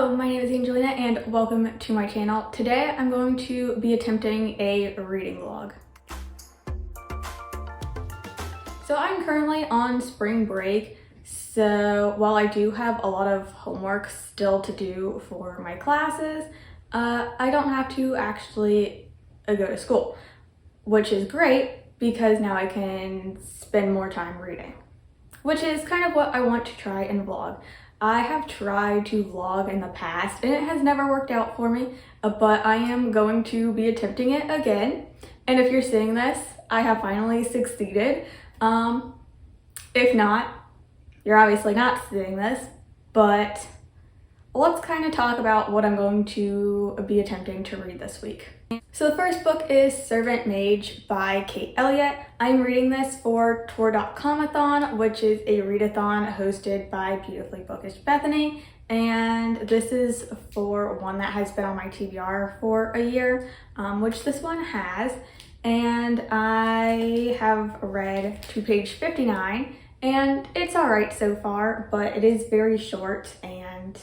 Hello, my name is Angelina and welcome to my channel. Today I'm going to be attempting a reading vlog. So I'm currently on spring break, so while I do have a lot of homework still to do for my classes, I don't have to actually go to school, which is great because now I can spend more time reading, which is kind of what I want to try and vlog. I have tried to vlog in the past and it has never worked out for me, but I am going to be attempting it again. And if you're seeing this, I have finally succeeded. If not, you're obviously not seeing this, but let's kind of talk about what I'm going to be attempting to read this week. So the first book is Servant Mage by Kate Elliott. I'm reading this for Tour.com-a-thon, which is a readathon hosted by Beautifully Bookish Bethany. And this is for one that has been on my TBR for a year, which this one has. And I have read to page 59 and it's all right so far, but it is very short and,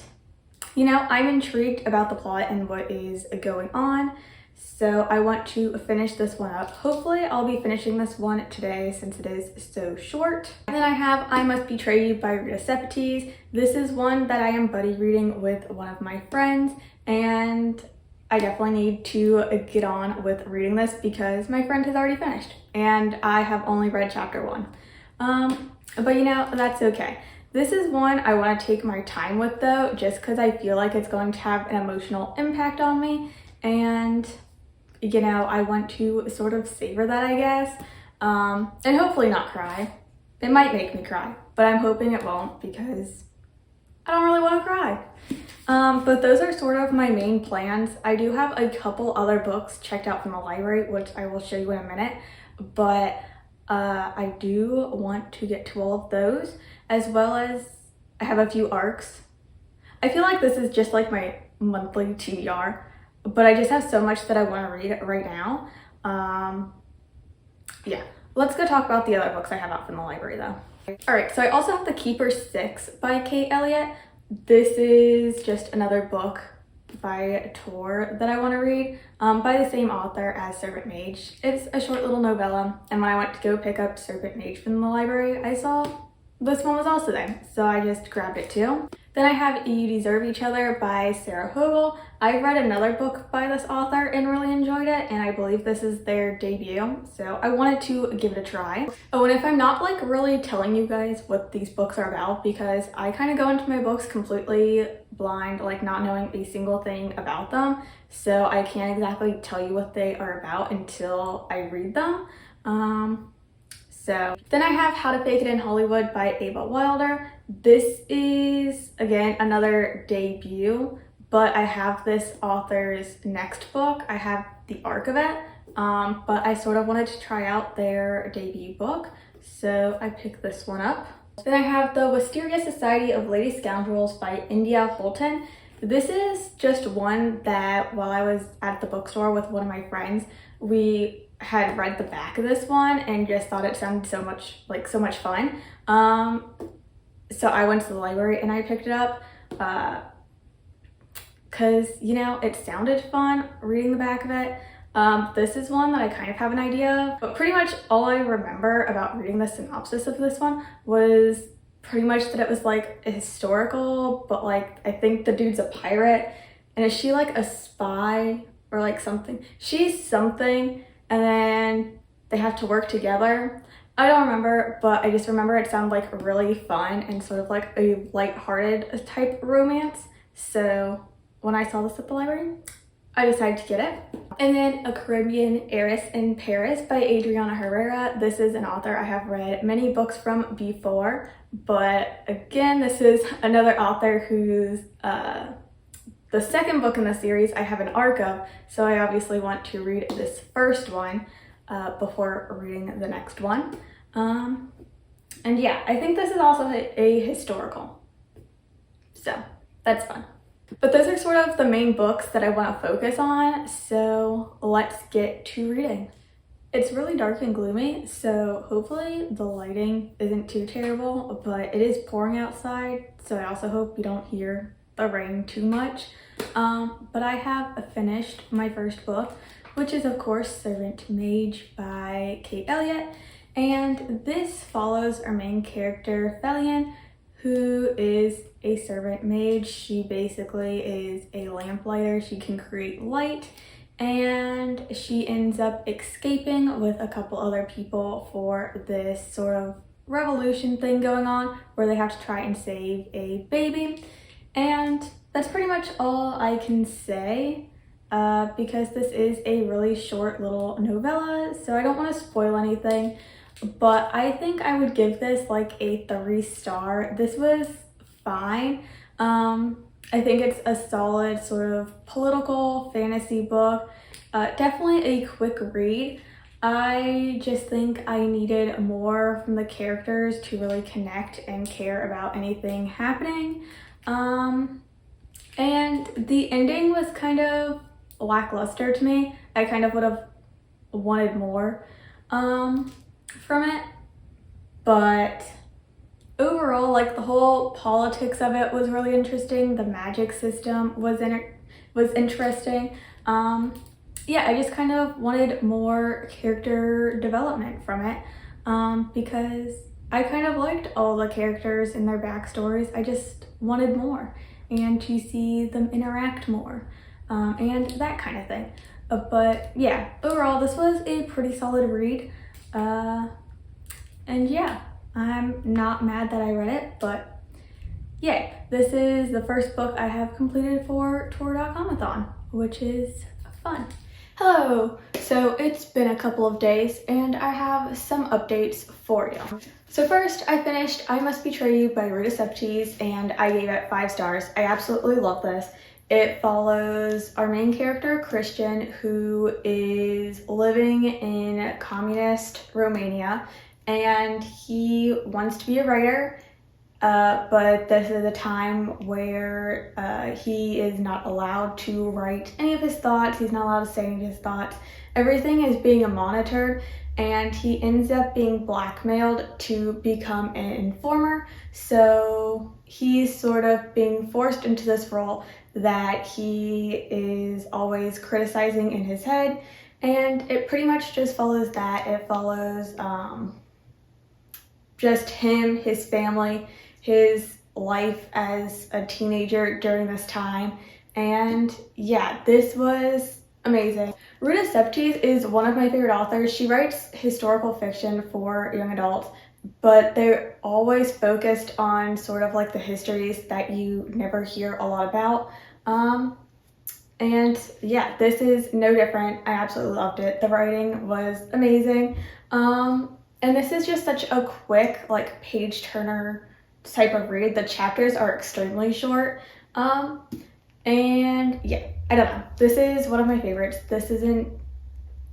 you know, I'm intrigued about the plot and what is going on. So I want to finish this one up. Hopefully I'll be finishing this one today since it is so short. And then I have I Must Betray You by Rita Sepetys. This is one that I am buddy reading with one of my friends and I definitely need to get on with reading this because my friend has already finished and I have only read chapter 1. But you know, that's okay. This is one I want to take my time with though, just because I feel like it's going to have an emotional impact on me and you know, I want to sort of savor that, I guess, and hopefully not cry. It might make me cry, but I'm hoping it won't because I don't really want to cry. But those are sort of my main plans. I do have a couple other books checked out from the library, which I will show you in a minute, but I do want to get to all of those, as well as I have a few arcs. I feel like this is just like my monthly TBR, but I just have so much that I want to read right now. Yeah, let's go talk about the other books I have out from the library though. All right, so I also have The Keeper 6 by Kate Elliott. This is just another book by Tor that I want to read by the same author as Servant Mage. It's a short little novella, and when I went to go pick up Servant Mage from the library, I saw this one was also there, so I just grabbed it too. Then I have You Deserve Each Other by Sarah Hogel. I read another book by this author and really enjoyed it, and I believe this is their debut, so I wanted to give it a try. Oh, and if I'm not like really telling you guys what these books are about, because I kind of go into my books completely blind, like not knowing a single thing about them, so I can't exactly tell you what they are about until I read them. So then I have How to Fake It in Hollywood by Ava Wilder. This is, again, another debut, but I have this author's next book. I have the arc of it, but I sort of wanted to try out their debut book, so I picked this one up. Then I have The Wisteria Society of Lady Scoundrels by India Holton. This is just one that while I was at the bookstore with one of my friends, we had read the back of this one and just thought it sounded so much fun. So I went to the library and I picked it up because, you know, it sounded fun reading the back of it. This is one that I kind of have an idea of, but pretty much all I remember about reading the synopsis of this one was pretty much that it was like a historical, but like I think the dude's a pirate, and is she like a spy or like something? She's something, and then they have to work together. I don't remember, but I just remember it sounded like really fun and sort of like a lighthearted type romance. So when I saw this at the library, I decided to get it. And then A Caribbean Heiress in Paris by Adriana Herrera. This is an author I have read many books from before, but again, this is another author who's the second book in the series I have an arc of, so I obviously want to read this first one before reading the next one. And yeah, I think this is also a historical, so that's fun. But those are sort of the main books that I want to focus on, so let's get to reading. It's really dark and gloomy, so hopefully the lighting isn't too terrible, but it is pouring outside, so I also hope you don't hear the rain too much. But I have finished my first book, which is of course Servant Mage by Kate Elliott. And this follows our main character, Felian, who is a servant mage. She basically is a lamplighter. She can create light, and she ends up escaping with a couple other people for this sort of revolution thing going on where they have to try and save a baby. And that's pretty much all I can say because this is a really short little novella, so I don't want to spoil anything. But I think I would give this like a 3-star. This was fine. I think it's a solid sort of political fantasy book. Definitely a quick read. I just think I needed more from the characters to really connect and care about anything happening. And the ending was kind of lackluster to me. I kind of would have wanted more from it, but overall, like, the whole politics of it was really interesting. The magic system was interesting. Yeah, I just kind of wanted more character development from it because I kind of liked all the characters and their backstories. I just wanted more and to see them interact more and that kind of thing. But yeah, overall, this was a pretty solid read. And yeah, I'm not mad that I read it, but yeah, this is the first book I have completed for Tour.comathon, which is fun. Hello! So it's been a couple of days and I have some updates for you. So first, I finished I Must Betray You by Rita Sepetys and I gave it 5 stars. I absolutely love this. It follows our main character, Christian, who is living in communist Romania, and he wants to be a writer, but this is a time where he is not allowed to write any of his thoughts. He's not allowed to say any of his thoughts. Everything is being monitored, and he ends up being blackmailed to become an informer. So he's sort of being forced into this role that he is always criticizing in his head, and it pretty much just follows that. It follows just him, his family, his life as a teenager during this time, and yeah, this was amazing. Rita Sepetys is one of my favorite authors. She writes historical fiction for young adults, but they're always focused on sort of like the histories that you never hear a lot about. And yeah, this is no different. I absolutely loved it. The writing was amazing. And this is just such a quick, like, page turner type of read. The chapters are extremely short. And yeah, I don't know. This is one of my favorites. This isn't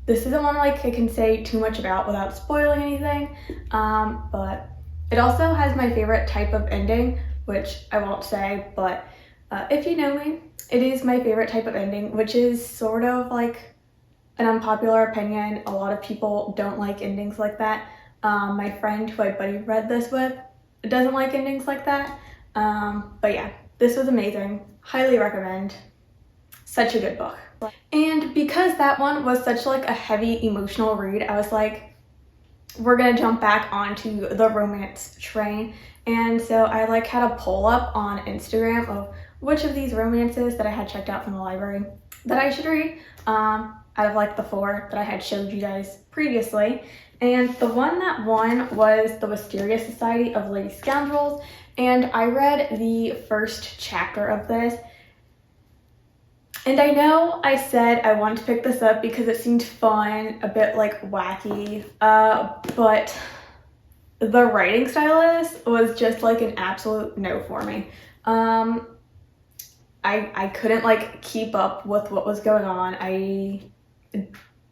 one like I can say too much about without spoiling anything. But it also has my favorite type of ending, which I won't say, but if you know me, it is my favorite type of ending, which is sort of like an unpopular opinion. A lot of people don't like endings like that. My friend who I buddy read this with doesn't like endings like that. But yeah, this was amazing. Highly recommend. Such a good book. And because that one was such like a heavy emotional read, I was like, we're gonna jump back onto the romance train. And so I like had a poll up on Instagram of which of these romances that I had checked out from the library that I should read out of like the 4 that I had showed you guys previously. And the one that won was The Wisteria Society of Lady Scoundrels, and I read the first chapter of this. And I know I said I wanted to pick this up because it seemed fun, a bit like wacky, but the writing style of this was just like an absolute no for me. I couldn't like keep up with what was going on. I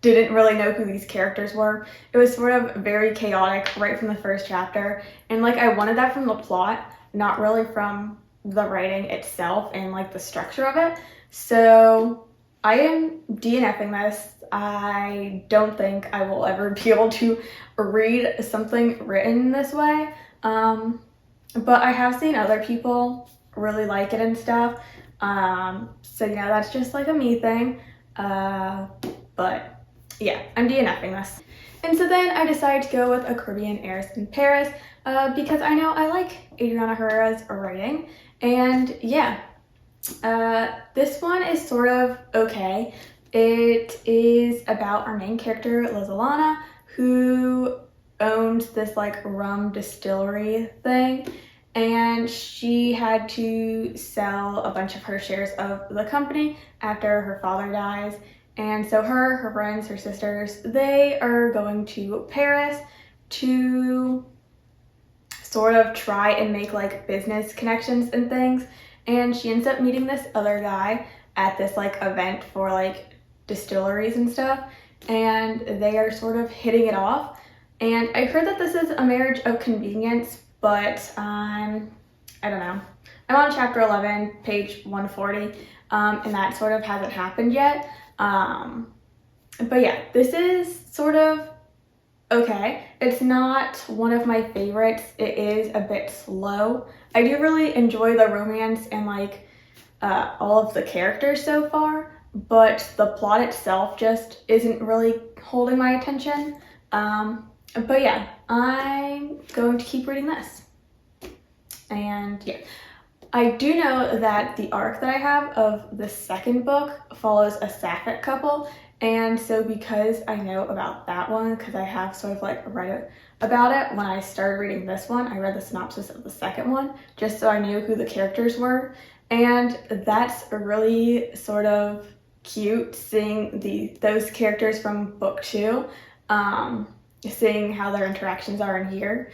didn't really know who these characters were. It was sort of very chaotic right from the first chapter, and like I wanted that from the plot, not really from the writing itself and like the structure of it. So I am DNFing this. I don't think I will ever be able to read something written this way, but I have seen other people really like it and stuff. So you know, that's just like a me thing. But yeah, I'm DNFing this. And so then I decided to go with A Caribbean Heiress in Paris because I know I like Adriana Herrera's writing. And yeah, this one is sort of okay. It is about our main character, Lizalana, who owns this like rum distillery thing, and she had to sell a bunch of her shares of the company after her father dies. And so her friends, her sisters, they are going to Paris to sort of try and make like business connections and things. And she ends up meeting this other guy at this like event for like distilleries and stuff. And they are sort of hitting it off. And I heard that this is a marriage of convenience, but I don't know. I'm on chapter 11, page 140, and that sort of hasn't happened yet. But yeah, this is sort of okay. It's not one of my favorites. It is a bit slow. I do really enjoy the romance and like all of the characters so far, but the plot itself just isn't really holding my attention. But yeah, I'm going to keep reading this. And yeah, I do know that the arc that I have of the second book follows a sapphic couple. And so because I know about that one, because I have sort of like read about it, when I started reading this one, I read the synopsis of the second one, just so I knew who the characters were. And that's really sort of cute seeing those characters from book 2, seeing how their interactions are in here.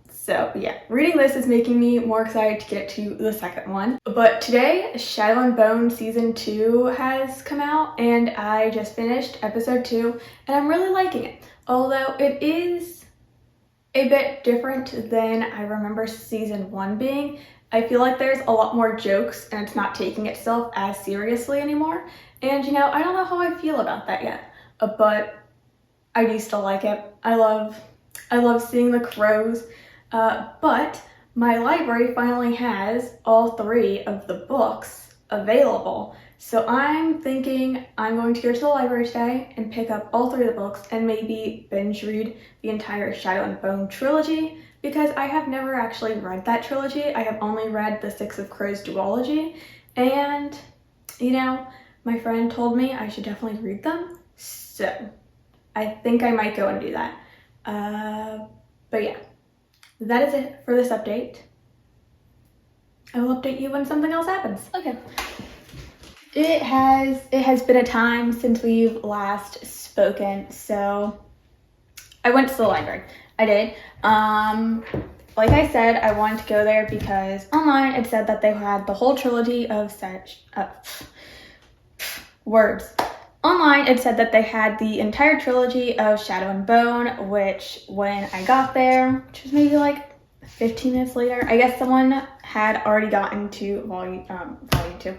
So yeah, reading this is making me more excited to get to the second one. But today, Shadow and Bone Season 2 has come out, and I just finished episode 2, and I'm really liking it. Although it is a bit different than I remember Season 1 being. I feel like there's a lot more jokes, and it's not taking itself as seriously anymore. And you know, I don't know how I feel about that yet, but I do still like it. I love seeing the crows. But my library finally has all 3 of the books available. So I'm thinking I'm going to go to the library today and pick up all 3 of the books and maybe binge read the entire Shadow and Bone trilogy, because I have never actually read that trilogy. I have only read the Six of Crows duology, and you know, my friend told me I should definitely read them, so I think I might go and do that. But yeah. That is it for this update. I will update you when something else happens. Okay. It has been a time since we've last spoken, so I went to the library. I did. Like I said, I wanted to go there because online it said that they had the whole trilogy of Online, it said that they had the entire trilogy of Shadow and Bone, which when I got there, which was maybe like 15 minutes later, I guess someone had already gotten to volume 2.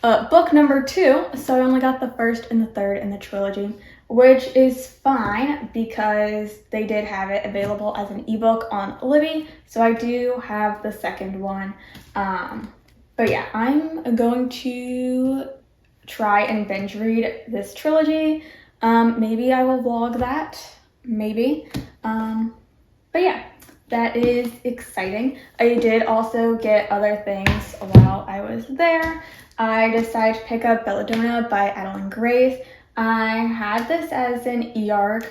Book number 2, so I only got the first and the third in the trilogy, which is fine because they did have it available as an ebook on Libby, so I do have the second one. But yeah, I'm going to try and binge read this trilogy. Maybe I will vlog that, maybe. But yeah, that is exciting. I did also get other things while I was there. I decided to pick up Belladonna by Adeline Grace. I had this as an e-arc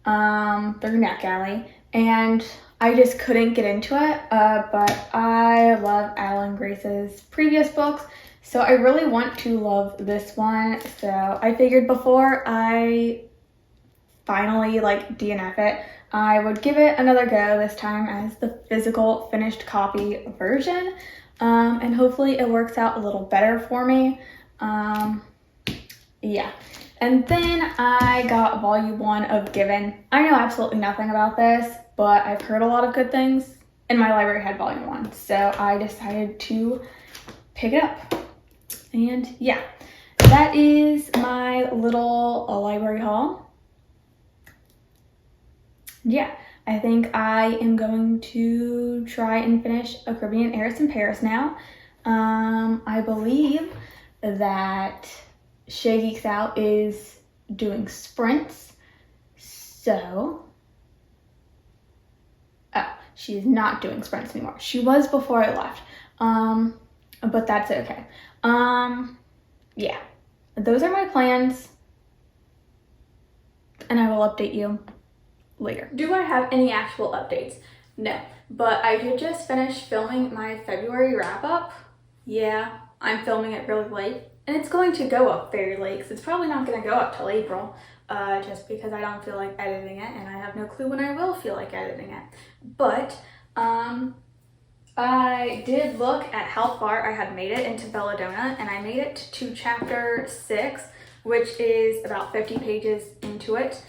through NetGalley, and I just couldn't get into it, but I love Adeline Grace's previous books, so I really want to love this one. So I figured before I finally like DNF it, I would give it another go this time as the physical finished copy version, and hopefully it works out a little better for me. Yeah. And then I got volume 1 of Given. I know absolutely nothing about this, but I've heard a lot of good things, and my library had volume 1, so I decided to pick it up. And yeah, that is my little library haul. Yeah, I think I am going to try and finish A Caribbean Heiress in Paris now. I believe that Shay Geeks Out is doing sprints, so... Oh, she's not doing sprints anymore. She was before I left, but that's okay. Yeah, those are my plans, and I will update you later. Do I have any actual updates? No, but I did just finish filming my February wrap-up. Yeah, I'm filming it really late, and it's going to go up very late, because it's probably not going to go up till April, just because I don't feel like editing it, and I have no clue when I will feel like editing it. But, I did look at how far I had made it into Belladonna, and I made it to chapter 6, which is about 50 pages into it.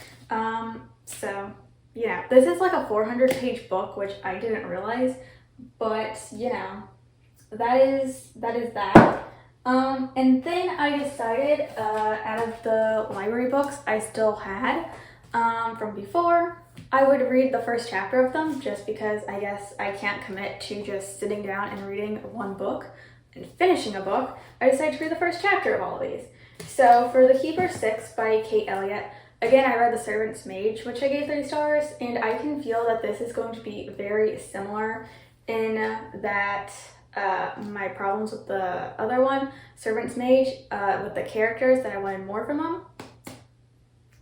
So yeah, this is like a 400-page book, which I didn't realize, but you know, that is that. And then I decided, out of the library books I still had from before, I would read the first chapter of them, just because I guess I can't commit to just sitting down and reading one book and finishing a book. I decided to read the first chapter of all of these. So for The Keeper 6 by Kate Elliott, again, I read The Servant's Mage, which I gave 3 stars, and I can feel that this is going to be very similar in that my problems with the other one, Servant's Mage, with the characters, that I wanted more from them.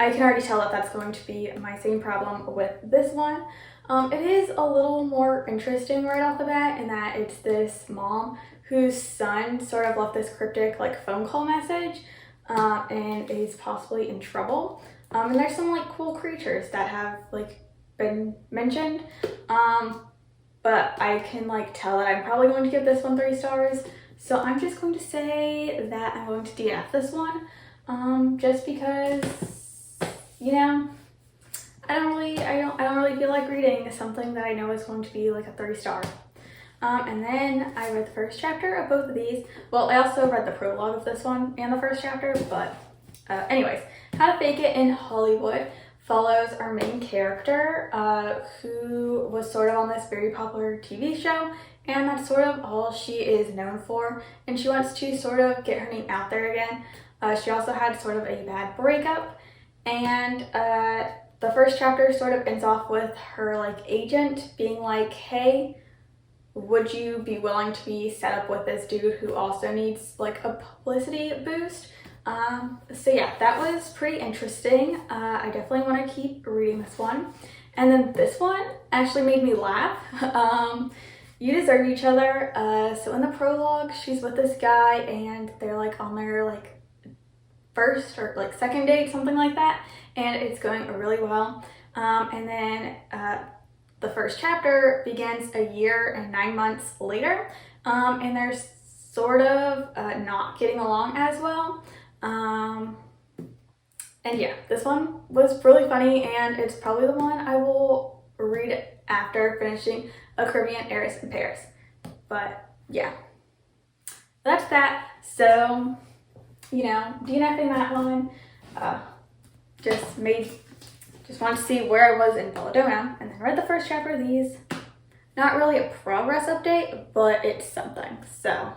I can already tell that that's going to be my same problem with this one. It is a little more interesting right off the bat in that it's this mom whose son sort of left this cryptic like phone call message and is possibly in trouble. And there's some like cool creatures that have like been mentioned. But I can like tell that I'm probably going to give this one 3 stars. So I'm just going to say that I'm going to DNF this one. Just because, you know, I don't really feel like reading something that I know is going to be like a 3 star. And then I read the first chapter of both of these. Well, I also read the prologue of this one and the first chapter, but anyways, How to Fake It in Hollywood follows our main character, who was sort of on this very popular TV show, and that's sort of all she is known for, and she wants to sort of get her name out there again. She also had sort of a bad breakup, and the first chapter sort of ends off with her like agent being like, hey, would you be willing to be set up with this dude who also needs like a publicity boost? So yeah, that was pretty interesting. I definitely want to keep reading this one. And then this one actually made me laugh. You Deserve Each Other. So in the prologue, she's with this guy and they're like on their like first or like second date, something like that. And it's going really well. And then the first chapter begins a year and 9 months later. And they're sort of not getting along as well. And yeah, this one was really funny, and it's probably the one I will read after finishing A Caribbean Heiress in Paris. But yeah, that's that. So, you know, DNFing that one, just wanted to see where I was in Belladonna, and then read the first chapter of these. Not really a progress update, but it's something. So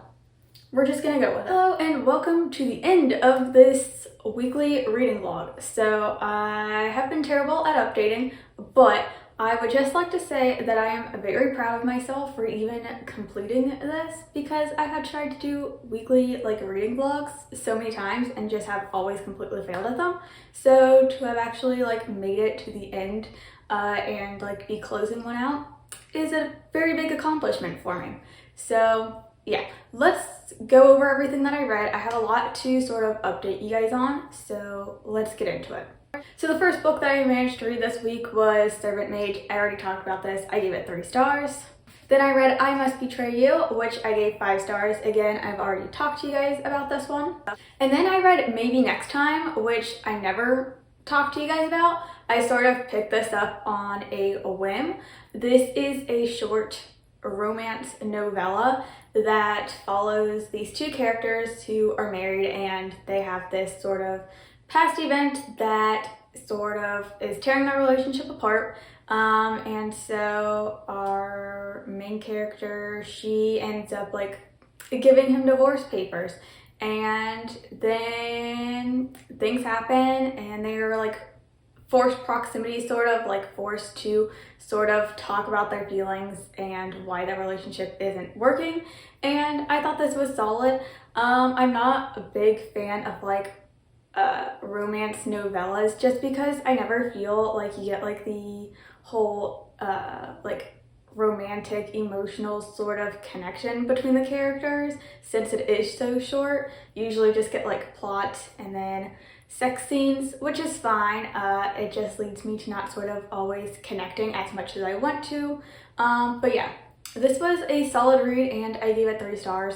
we're just gonna go with it. Hello and welcome to the end of this weekly reading vlog. So I have been terrible at updating, but I would just like to say that I am very proud of myself for even completing this, because I have tried to do weekly like reading vlogs so many times and just have always completely failed at them. So to have actually like made it to the end and like be closing one out is a very big accomplishment for me. So yeah, let's go over everything that I read. I have a lot to sort of update you guys on, so let's get into it. So the first book that I managed to read this week was Servant Mage. I already talked about this. I gave it 3 stars. Then I read I Must Betray You, which I gave 5 stars. Again, I've already talked to you guys about this one. And then I read Maybe Next Time, which I never talked to you guys about. I sort of picked this up on a whim. This is a short romance novella that follows these 2 characters who are married, and they have this sort of past event that sort of is tearing their relationship apart. And so our main character, she ends up like giving him divorce papers, and then things happen and they're like forced proximity, sort of like forced to sort of talk about their feelings and why their relationship isn't working. And I thought this was solid. I'm not a big fan of like romance novellas, just because I never feel like you get like the whole like romantic emotional sort of connection between the characters, since it is so short. You usually just get like plot and then sex scenes, which is fine. It just leads me to not sort of always connecting as much as I want to. But yeah, this was a solid read and I gave it 3 stars.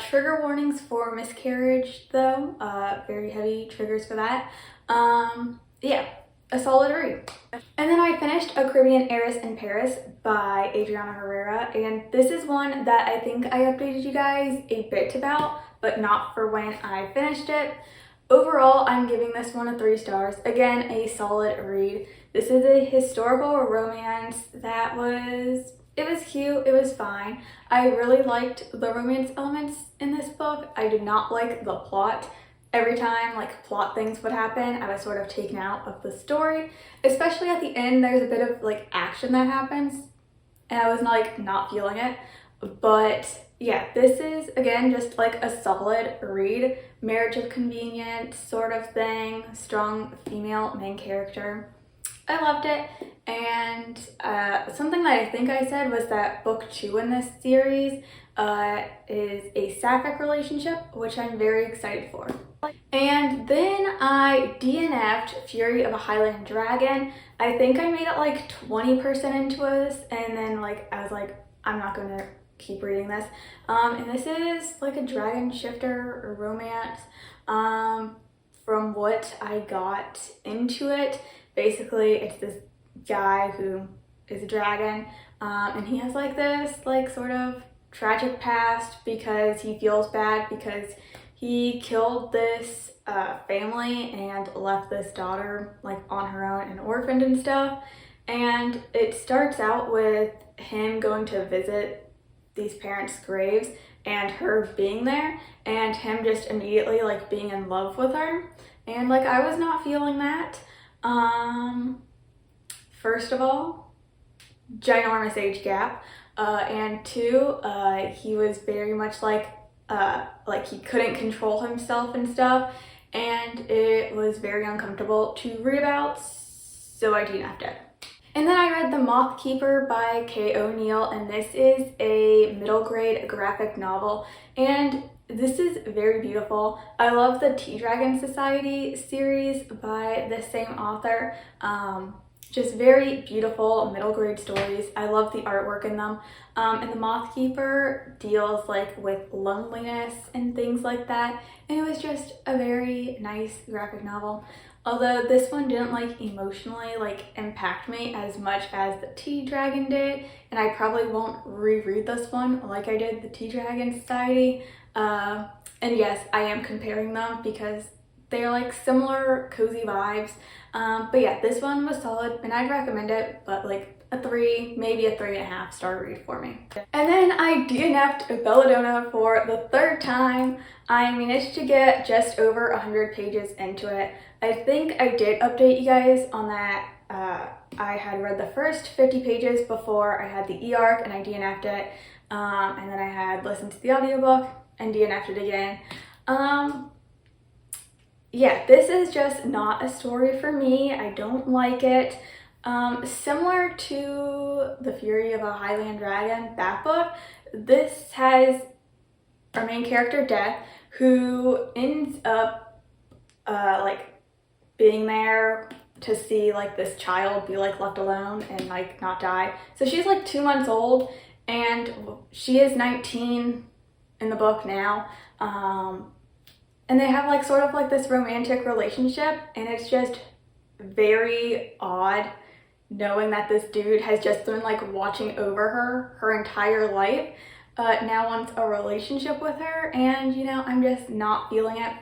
Trigger warnings for miscarriage though, very heavy triggers for that. Yeah, a solid read. And then I finished A Caribbean Heiress in Paris by Adriana Herrera, and this is one that I think I updated you guys a bit about, but not for when I finished it. Overall, I'm giving this one a 3 stars. Again, a solid read. This is a historical romance that it was cute, it was fine. I really liked the romance elements in this book. I did not like the plot. Every time like plot things would happen, I was sort of taken out of the story. Especially at the end, there's a bit of like action that happens and I was like not feeling it. But yeah, this is again just like a solid read. Marriage of convenience sort of thing, strong female main character. I loved it. And something that I think I said was that book 2 in this series is a sapphic relationship, which I'm very excited for. And then I DNF'd Fury of a Highland Dragon. I think I made it like 20% into this, and then like I was like, I'm not gonna keep reading this. And this is like a dragon shifter romance. From what I got into it, basically it's this guy who is a dragon, and he has like this like sort of tragic past because he feels bad because he killed this family and left this daughter like on her own and orphaned and stuff. And it starts out with him going to visit these parents' graves and her being there and him just immediately like being in love with her. And like I was not feeling that. First of all, ginormous age gap. And 2, he was very much like he couldn't control himself and stuff, and it was very uncomfortable to read about, so I DNF'd it. And then I read The Moth Keeper by Kay O'Neill, and this is a middle grade graphic novel, and this is very beautiful. I love the Tea Dragon Society series by the same author. Just very beautiful middle grade stories. I love the artwork in them. And The Moth Keeper deals like with loneliness and things like that. And it was just a very nice graphic novel. Although this one didn't like emotionally like impact me as much as the Tea Dragon did. And I probably won't reread this one like I did the Tea Dragon Society. And yes, I am comparing them because they're like similar cozy vibes. But yeah, this one was solid and I'd recommend it, but like a 3, maybe a 3.5 star read for me. And then I DNF'd Belladonna for the 3rd time. I managed to get just over 100 pages into it. I think I did update you guys on that. I had read the first 50 pages before I had the e-arc and I DNF'd it. And then I had listened to the audiobook and DNF'd it again. Yeah, this is just not a story for me. I don't like it. Similar to The Fury of a Highland Dragon, that book, this has our main character, Death, who ends up like being there to see like this child be like left alone and like not die. So she's like 2 months old and she is 19 in the book now. And they have like sort of like this romantic relationship, and it's just very odd knowing that this dude has just been like watching over her entire life, now wants a relationship with her, and you know, I'm just not feeling it.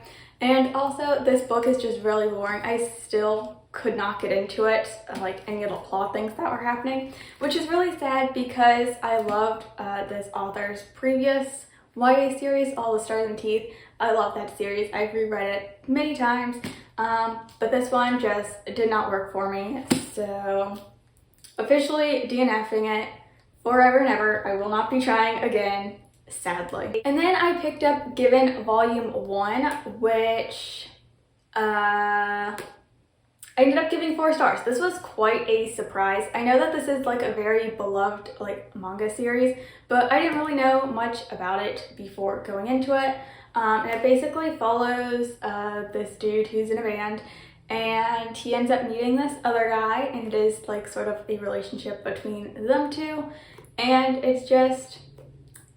And also, this book is just really boring. I still could not get into it, like any of the plot things that were happening, which is really sad because I loved this author's previous YA series, All the Stars and Teeth. I love that series. I've reread it many times, but this one just did not work for me. So officially DNFing it forever and ever. I will not be trying again, sadly. And then I picked up Given Volume 1, which I ended up giving 4 stars. This was quite a surprise. I know that this is like a very beloved like manga series, but I didn't really know much about it before going into it. And it basically follows this dude who's in a band, and he ends up meeting this other guy, and it is like sort of a relationship between them two. And it's just,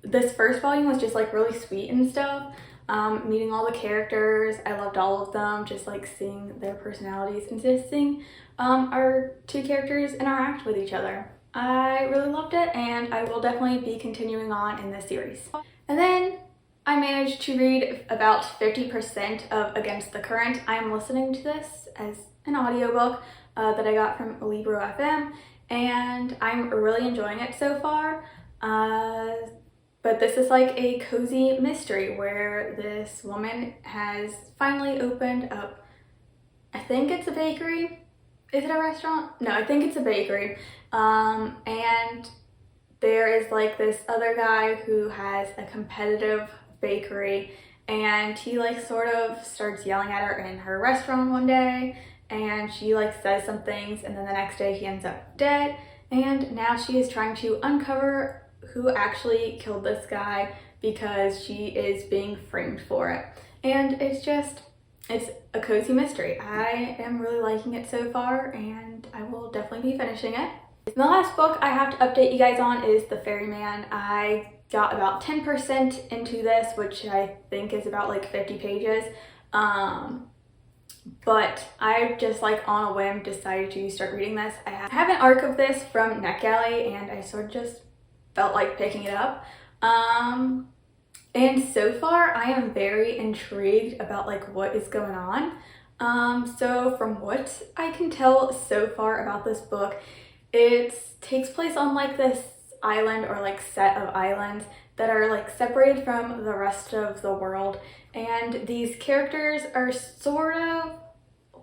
this first volume was just like really sweet and stuff. Meeting all the characters, I loved all of them, just like seeing their personalities and just seeing our 2 characters interact with each other. I really loved it, and I will definitely be continuing on in this series. And then I managed to read about 50% of Against the Current. I'm listening to this as an audiobook that I got from Libro FM, and I'm really enjoying it so far. But this is like a cozy mystery where this woman has finally opened up, I think it's a bakery. Is it a restaurant? No, I think it's a bakery. And there is like this other guy who has a competitive bakery, and he like sort of starts yelling at her in her restaurant one day, and she like says some things, and then the next day he ends up dead. And now she is trying to uncover who actually killed this guy because she is being framed for it. And it's a cozy mystery. I am really liking it so far, and I will definitely be finishing it. The last book I have to update you guys on is The Ferryman. I got about 10% into this, which I think is about like 50 pages. But I just like on a whim decided to start reading this. I have an arc of this from NetGalley, and I sort of just felt like picking it up. And so far I am very intrigued about like what is going on. So from what I can tell so far about this book, it takes place on like this island or like set of islands that are like separated from the rest of the world, and these characters are sort of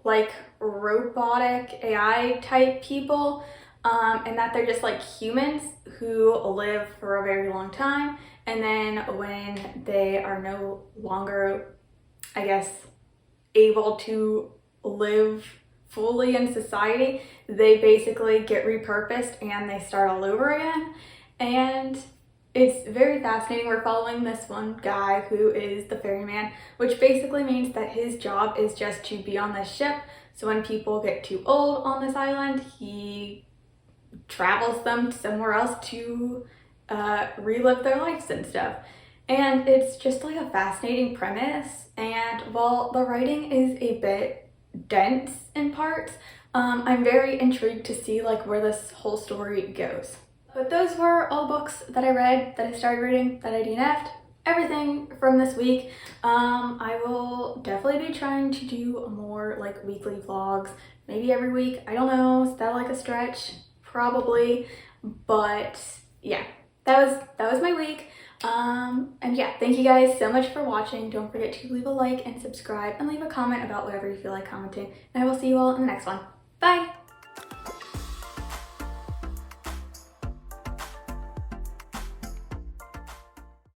like robotic AI type people, and that they're just like humans who live for a very long time, and then when they are no longer, I guess, able to live fully in society, they basically get repurposed and they start all over again. And it's very fascinating. We're following this one guy who is the ferryman, which basically means that his job is just to be on this ship. So when people get too old on this island, he travels them somewhere else to relive their lives and stuff. And it's just like a fascinating premise. And while the writing is a bit dense in parts, I'm very intrigued to see like where this whole story goes. But those were all the books that I read, that I started reading, that I DNF'd, everything from this week. I will definitely be trying to do more like weekly vlogs, maybe every week. I don't know, is that like a stretch? Probably, but yeah, that was my week. And yeah, thank you guys so much for watching. Don't forget to leave a like and subscribe and leave a comment about whatever you feel like commenting. And I will see you all in the next one. Bye!